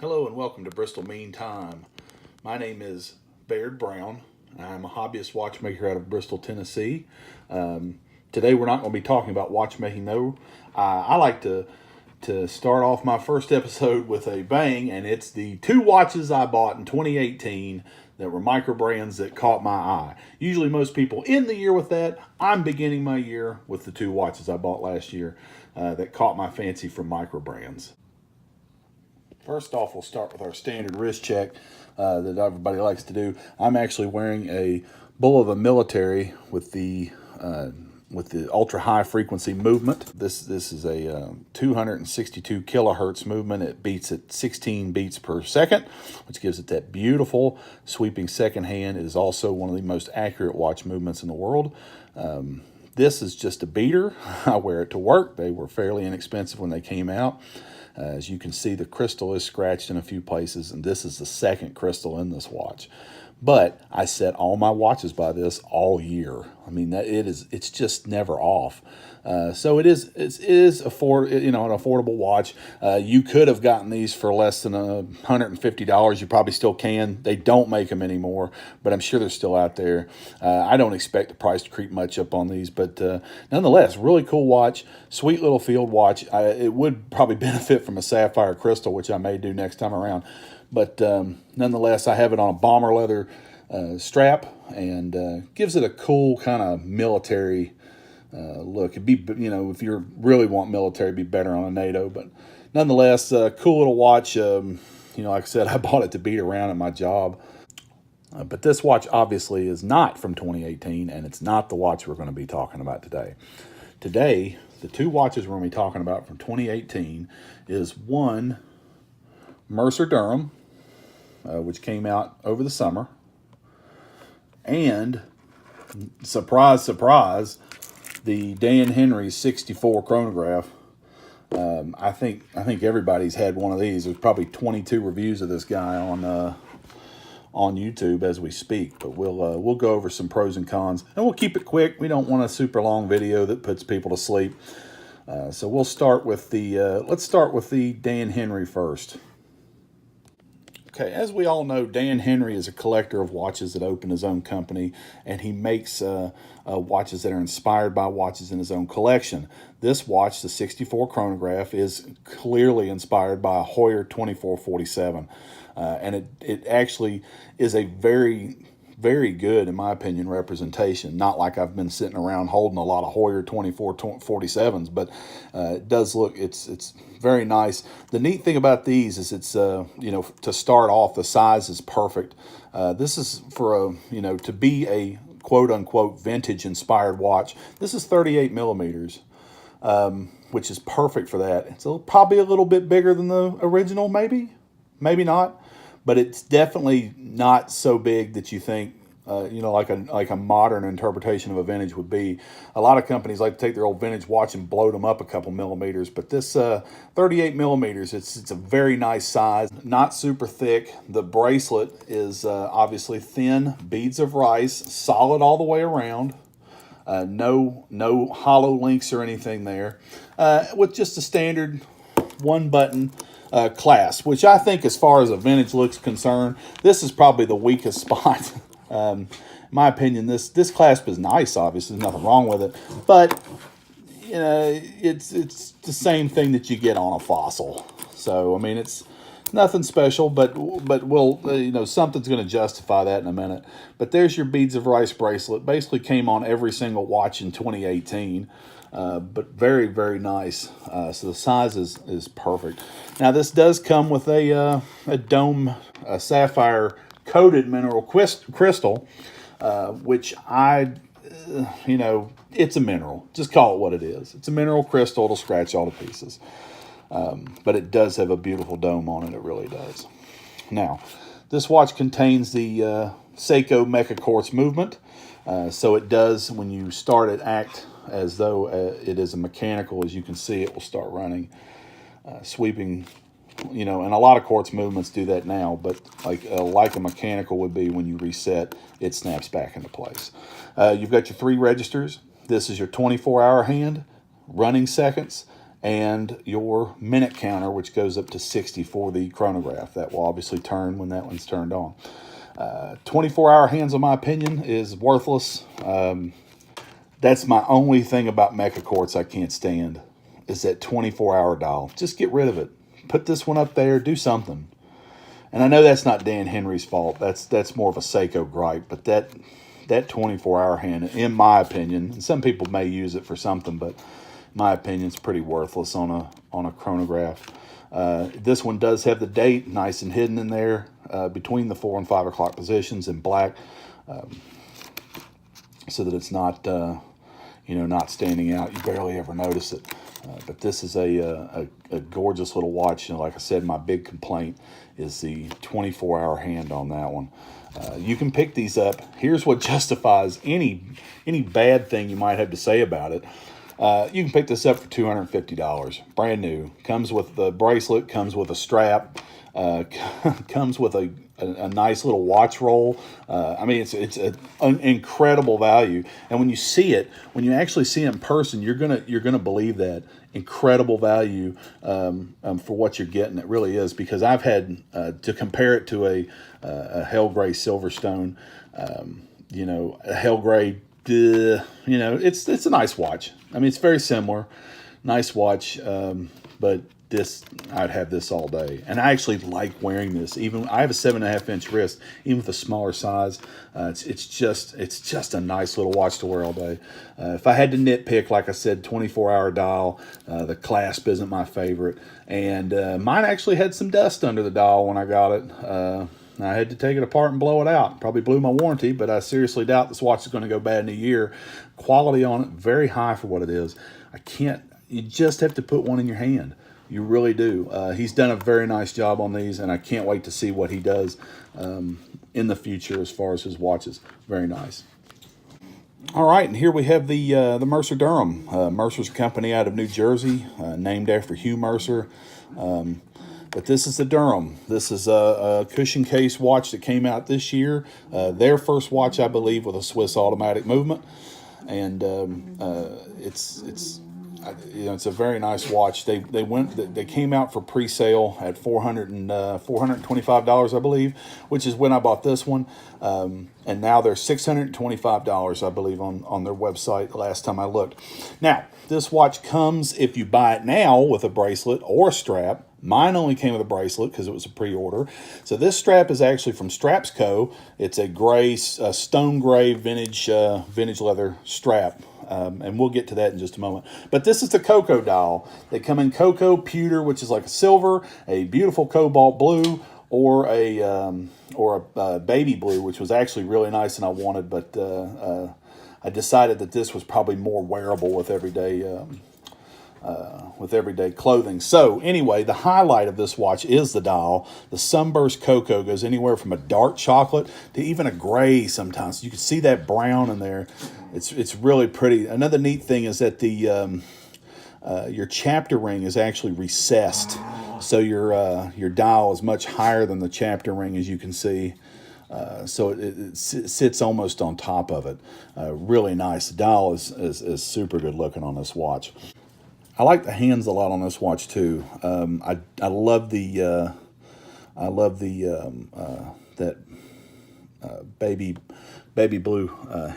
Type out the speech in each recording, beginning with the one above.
Hello and welcome to Bristol Mean Time. My name is Baird Brown. I'm a hobbyist watchmaker out of Bristol, Tennessee. Today we're not going to be talking about watchmaking though. I like to start off my first episode with a bang, and it's the two watches I bought in 2018 that were micro brands that caught my eye. Usually most people end the year with that. I'm beginning my year with the two watches I bought last year that caught my fancy from micro brands. First off, we'll start with our standard wrist check that everybody likes to do. I'm actually wearing a bull of a military with the ultra high frequency movement. This is a 262 kilohertz movement. It beats at 16 beats per second, which gives it that beautiful sweeping second hand. It is also one of the most accurate watch movements in the world. This is just a beater. I wear it to work. They were fairly inexpensive when they came out. As you can see, the crystal is scratched in a few places, and this is the second crystal in this watch. But I set all my watches by this all year. I mean, it's just never off. So it is an affordable watch. You could have gotten these for less than $150. You probably still can. They don't make them anymore, but I'm sure they're still out there. I don't expect the price to creep much up on these, but nonetheless, really cool watch. Sweet little field watch. It would probably benefit from a sapphire crystal, which I may do next time around. But nonetheless, I have it on a bomber leather strap, and gives it a cool kind of military look. It'd be, if you really want military, it'd be better on a NATO. But nonetheless, cool little watch. Like I said, I bought it to beat around at my job. But this watch obviously is not from 2018, and it's not the watch we're going to be talking about today. Today, the two watches we're going to be talking about from 2018 is one Mercer Durham, which came out over the summer, and surprise, surprise, the Dan Henry 64 chronograph. I think everybody's had one of these. There's probably 22 reviews of this guy on YouTube as we speak. But we'll go over some pros and cons, and we'll keep it quick. We don't want a super long video that puts people to sleep. So we'll start with let's start with the Dan Henry first. Okay, as we all know, Dan Henry is a collector of watches that open his own company, and he makes watches that are inspired by watches in his own collection. This watch, the 64 chronograph, is clearly inspired by a Heuer 2447, and it actually is a very, very good, in my opinion, representation. Not like I've been sitting around holding a lot of Heuer 2447s, but it does look, it's very nice. The neat thing about these is it's, to start off, the size is perfect. This is for to be a quote unquote vintage inspired watch. This is 38 millimeters, which is perfect for that. It's probably a little bit bigger than the original, maybe not, but it's definitely not so big that you think, like a modern interpretation of a vintage would be. A lot of companies like to take their old vintage watch and blow them up a couple millimeters, but this 38 millimeters, it's a very nice size, not super thick. The bracelet is obviously thin, beads of rice, solid all the way around. No hollow links or anything there, with just a standard one button clasp, which I think, as far as a vintage look's concerned, this is probably the weakest spot. In my opinion, this clasp is nice. Obviously, there's nothing wrong with it, but it's the same thing that you get on a fossil. So I mean, it's nothing special, but we'll something's going to justify that in a minute. But there's your beads of rice bracelet. Basically came on every single watch in 2018. But very, very nice. So the size is perfect. Now this does come with a dome, a sapphire coated mineral crystal, which it's a mineral. Just call it what it is. It's a mineral crystal. It'll scratch all the pieces. But it does have a beautiful dome on it. It really does. Now, this watch contains the Seiko Mecha Quartz movement. So it does, when you start it, act as though it is a mechanical. As you can see, it will start running, sweeping, and a lot of quartz movements do that now, but like a mechanical would be, when you reset, it snaps back into place. You've got your 3 registers. This is your 24-hour hand, running seconds, and your minute counter, which goes up to 60 for the chronograph. That will obviously turn when that one's turned on. 24-hour hands, in my opinion, is worthless. That's my only thing about Mecha Quartz I can't stand, is that 24-hour dial. Just get rid of it. Put this one up there. Do something. And I know that's not Dan Henry's fault. That's more of a Seiko gripe. But that 24-hour hand, in my opinion, and some people may use it for something, but in my opinion, it's pretty worthless on a chronograph. This one does have the date nice and hidden in there between the 4 and 5 o'clock positions in black, so that it's not not standing out. You barely ever notice it. But this is a gorgeous little watch. And like I said, my big complaint is the 24-hour hand on that one. You can pick these up. Here's what justifies any bad thing you might have to say about it. You can pick this up for $250, brand new. Comes with the bracelet, comes with a strap, comes with a nice little watch roll. I mean, it's an incredible value. And when you see it, when you actually see it in person, you're gonna believe that incredible value for what you're getting. It really is, because I've had to compare it to a Hell Gray Silverstone, a Hell Gray. It's a nice watch. I mean, it's very similar, nice watch, but this, I'd have this all day. And I actually like wearing this. Even I have a 7.5-inch wrist, even with a smaller size. It's just a nice little watch to wear all day. If I had to nitpick, like I said, 24-hour dial. The clasp isn't my favorite, and mine actually had some dust under the dial when I got it. I had to take it apart and blow it out. Probably blew my warranty, but I seriously doubt this watch is going to go bad in a year. Quality on it, very high for what it is. You just have to put one in your hand. You really do. He's done a very nice job on these, and I can't wait to see what he does in the future as far as his watches. Very nice. All right, and here we have the Mercer Durham. Mercer's a company out of New Jersey, named after Hugh Mercer. But this is the Durham. This is a cushion case watch that came out this year. Their first watch, I believe, with a Swiss automatic movement, and it's a very nice watch. They came out for pre-sale at $425, I believe, which is when I bought this one, and now they're $625, I believe, on their website the last time I looked. Now, this watch comes, if you buy it now, with a bracelet or a strap. Mine only came with a bracelet because it was a pre-order. So this strap is actually from Straps Co. It's a gray, stone gray vintage leather strap. And we'll get to that in just a moment. But this is the Cocoa dial. They come in Cocoa, Pewter, which is like a silver, a beautiful cobalt blue, or a baby blue, which was actually really nice and I wanted, but I decided that this was probably more wearable with everyday clothing. So anyway, the highlight of this watch is the dial. The Sunburst Cocoa goes anywhere from a dark chocolate to even a gray sometimes. You can see that brown in there. It's really pretty. Another neat thing is that the your chapter ring is actually recessed, so your dial is much higher than the chapter ring, as you can see. So it sits almost on top of it. Really nice. The dial is super good looking on this watch. I like the hands a lot on this watch too. I love the that baby blue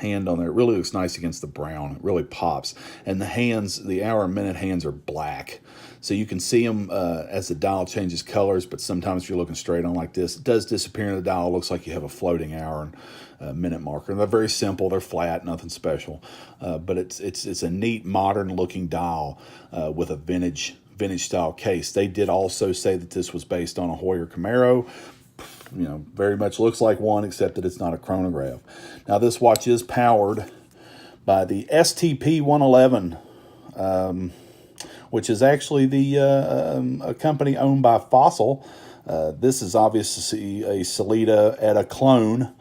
hand on there. It really looks nice against the brown. It really pops. And the hands, the hour and minute hands, are black, so you can see them as the dial changes colors. But sometimes if you're looking straight on like this, it does disappear in the dial. It looks like you have a floating hour and minute marker. And they're very simple. They're flat, nothing special. But it's a neat, modern looking dial with a vintage style case. They did also say that this was based on a Hoyer Camaro. Very much looks like one, except that it's not a chronograph. Now, this watch is powered by the STP 111, which is actually a company owned by Fossil. This is obviously a Sellita Etta clone,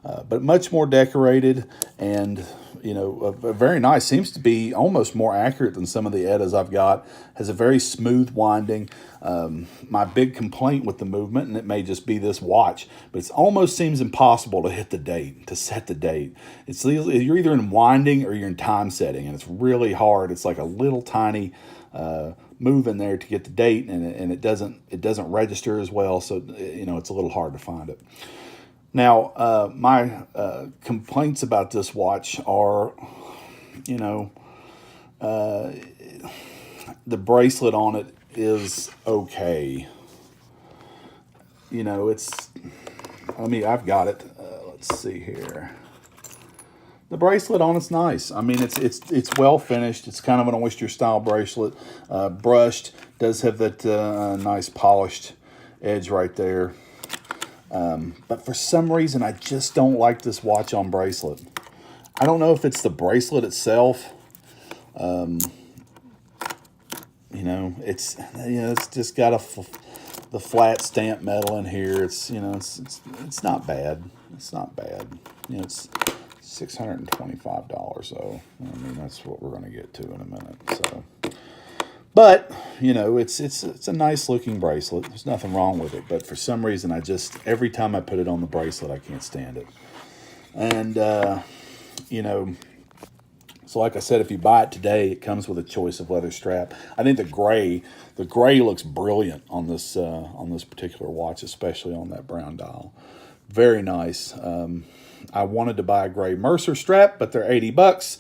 but much more decorated and very nice. Seems to be almost more accurate than some of the Ettas I've got. Has a very smooth winding. My big complaint with the movement, and it may just be this watch, but it almost seems impossible to hit the date, to set the date. You're either in winding or you're in time setting, and it's really hard. It's like a little tiny move in there to get the date, and it doesn't register as well, so it's a little hard to find it. Now, my complaints about this watch are, the bracelet on it is okay. I've got it. Let's see here. The bracelet on it's nice. I mean, it's well finished. It's kind of an oyster style bracelet, brushed. Does have that nice polished edge right there. But for some reason, I just don't like this watch on bracelet. I don't know if it's the bracelet itself. It's just got the flat stamp metal in here. It's not bad. It's not bad. It's $625, so that's what we're going to get to in a minute. So, but it's a nice looking bracelet. There's nothing wrong with it, but for some reason, every time I put it on the bracelet, I can't stand it. And so like I said, if you buy it today, it comes with a choice of leather strap. I think the gray looks brilliant on this particular watch, especially on that brown dial. Very nice. I wanted to buy a gray Mercer strap, but they're $80.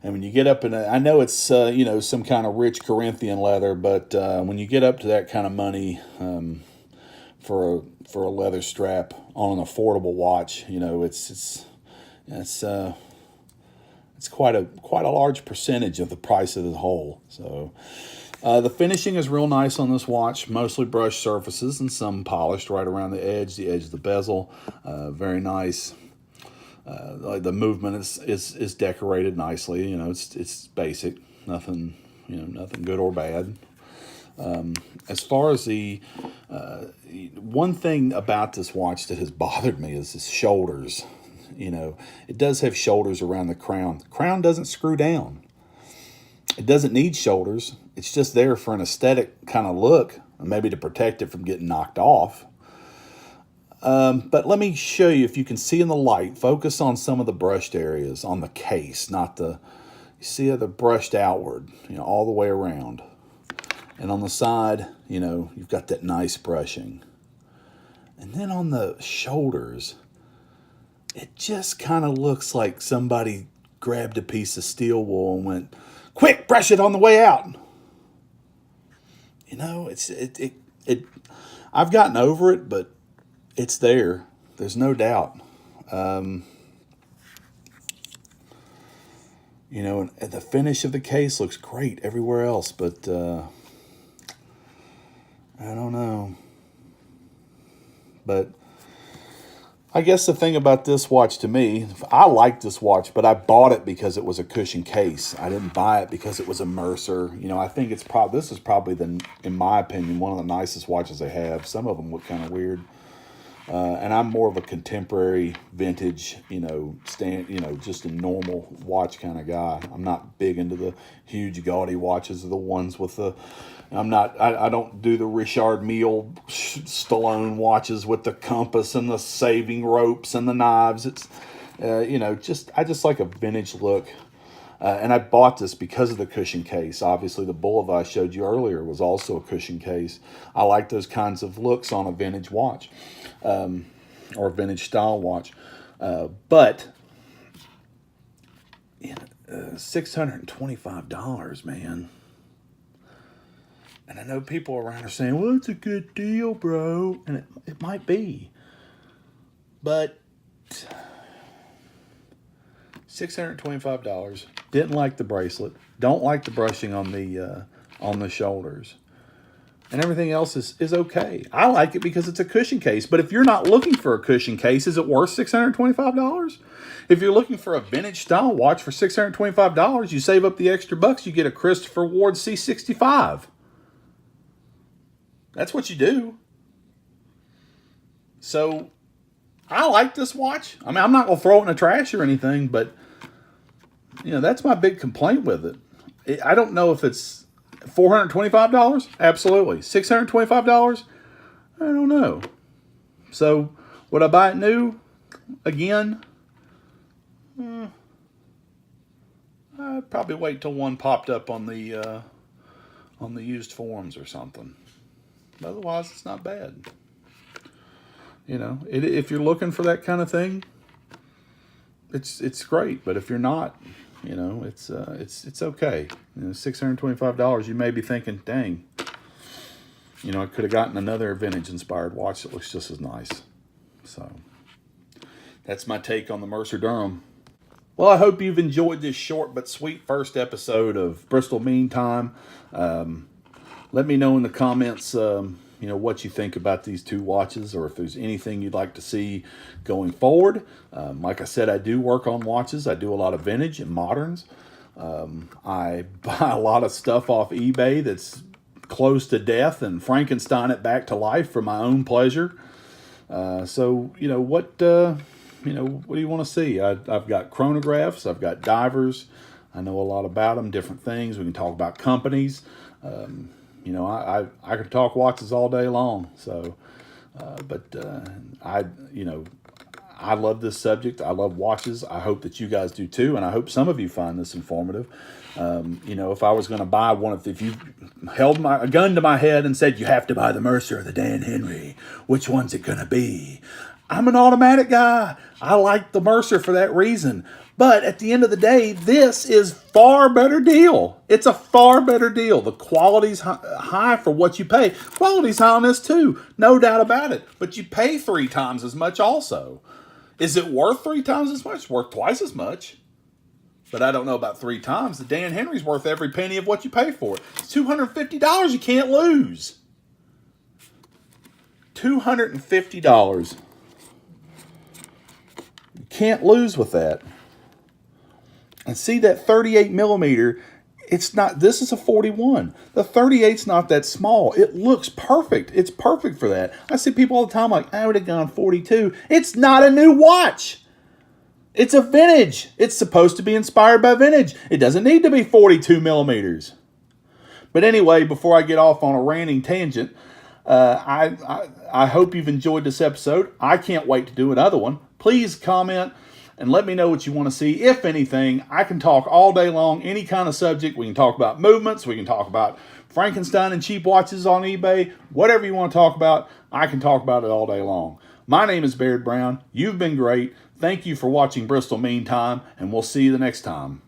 And when you get up I know it's some kind of rich Corinthian leather, but when you get up to that kind of money for a leather strap on an affordable watch, it's quite a large percentage of the price of the whole. So the finishing is real nice on this watch, mostly brushed surfaces and some polished right around the edge of the bezel. Very nice. The movement is decorated nicely. It's basic, nothing good or bad. As far as the one thing about this watch that has bothered me is its shoulders. It does have shoulders around the crown. The crown doesn't screw down. It doesn't need shoulders. It's just there for an aesthetic kind of look, maybe to protect it from getting knocked off. But let me show you, if you can see in the light, focus on some of the brushed areas on the case, you see how they're brushed outward, all the way around. And on the side, you've got that nice brushing. And then on the shoulders, it just kind of looks like somebody grabbed a piece of steel wool and went, "Quick, brush it on the way out." I've gotten over it, but it's there. There's no doubt. And the finish of the case looks great everywhere else, but I don't know. But I guess the thing about this watch to me, I like this watch, but I bought it because it was a cushion case. I didn't buy it because it was a Mercer. I think this is probably in my opinion, one of the nicest watches they have. Some of them look kind of weird. And I'm more of a contemporary vintage, just a normal watch kind of guy. I'm not big into the huge gaudy watches, the ones with I don't do the Richard Mille Stallone watches with the compass and the saving ropes and the knives. It's, I just like a vintage look. And I bought this because of the cushion case. Obviously, the Boulevard I showed you earlier was also a cushion case. I like those kinds of looks on a vintage watch, or a vintage style watch. But $625, man. And I know people around are saying, "Well, it's a good deal, bro," and it might be, but $625. Didn't like the bracelet. Don't like the brushing on the shoulders. And everything else is okay. I like it because it's a cushion case. But if you're not looking for a cushion case, is it worth $625? If you're looking for a vintage style watch for $625, you save up the extra bucks, you get a Christopher Ward C65. That's what you do. So I like this watch. I mean, I'm not going to throw it in the trash or anything, but that's my big complaint with it. I don't know if it's $425. Absolutely. $625. I don't know. So would I buy it new again? I'd probably wait till one popped up on the on the used forums or something. Otherwise, it's not bad. You know, if you're looking for that kind of thing, it's great. But if you're not, you know, it's okay. You know, $625. You may be thinking, dang, you know, I could have gotten another vintage inspired watch that looks just as nice. So that's my take on the Mercer Durham. Well, I hope you've enjoyed this short but sweet first episode of Bristol Mean Time. Let me know in the comments, you know, what you think about these two watches, or if there's anything you'd like to see going forward. Like I said, I do work on watches. I do a lot of vintage and moderns. I buy a lot of stuff off eBay that's close to death and Frankenstein it back to life for my own pleasure. So, you know, what do you want to see? I've got chronographs. I've got divers. I know a lot about them, different things. We can talk about companies. You know, I could talk watches all day long. So, I love this subject. I love watches. I hope that you guys do too, and I hope some of you find this informative. You know, if I was going to buy one, if you held a gun to my head and said you have to buy the Mercer or the Dan Henry, which one's it going to be? I'm an automatic guy. I like the Mercer for that reason. But at the end of the day, this is far better deal. It's a far better deal. The quality's high for what you pay. Quality's high on this too, no doubt about it. But you pay 3 times as much also. Is it worth 3 times as much? It's worth twice as much. But I don't know about 3 times. The Dan Henry's worth every penny of what you pay for it. It's $250 you can't lose. $250. You can't lose with that. And see that 38 millimeter, it's not, this is a 41. The 38's not that small. It looks perfect. It's perfect for that. I see people all the time like, I would have gone 42. It's not a new watch. It's a vintage. It's supposed to be inspired by vintage. It doesn't need to be 42 millimeters. But anyway, before I get off on a ranting tangent, I hope you've enjoyed this episode. I can't wait to do another one. Please comment and let me know what you want to see. If anything, I can talk all day long, any kind of subject. We can talk about movements. We can talk about Frankenstein and cheap watches on eBay. Whatever you want to talk about, I can talk about it all day long. My name is Baird Brown. You've been great. Thank you for watching Bristol Mean Time, and we'll see you the next time.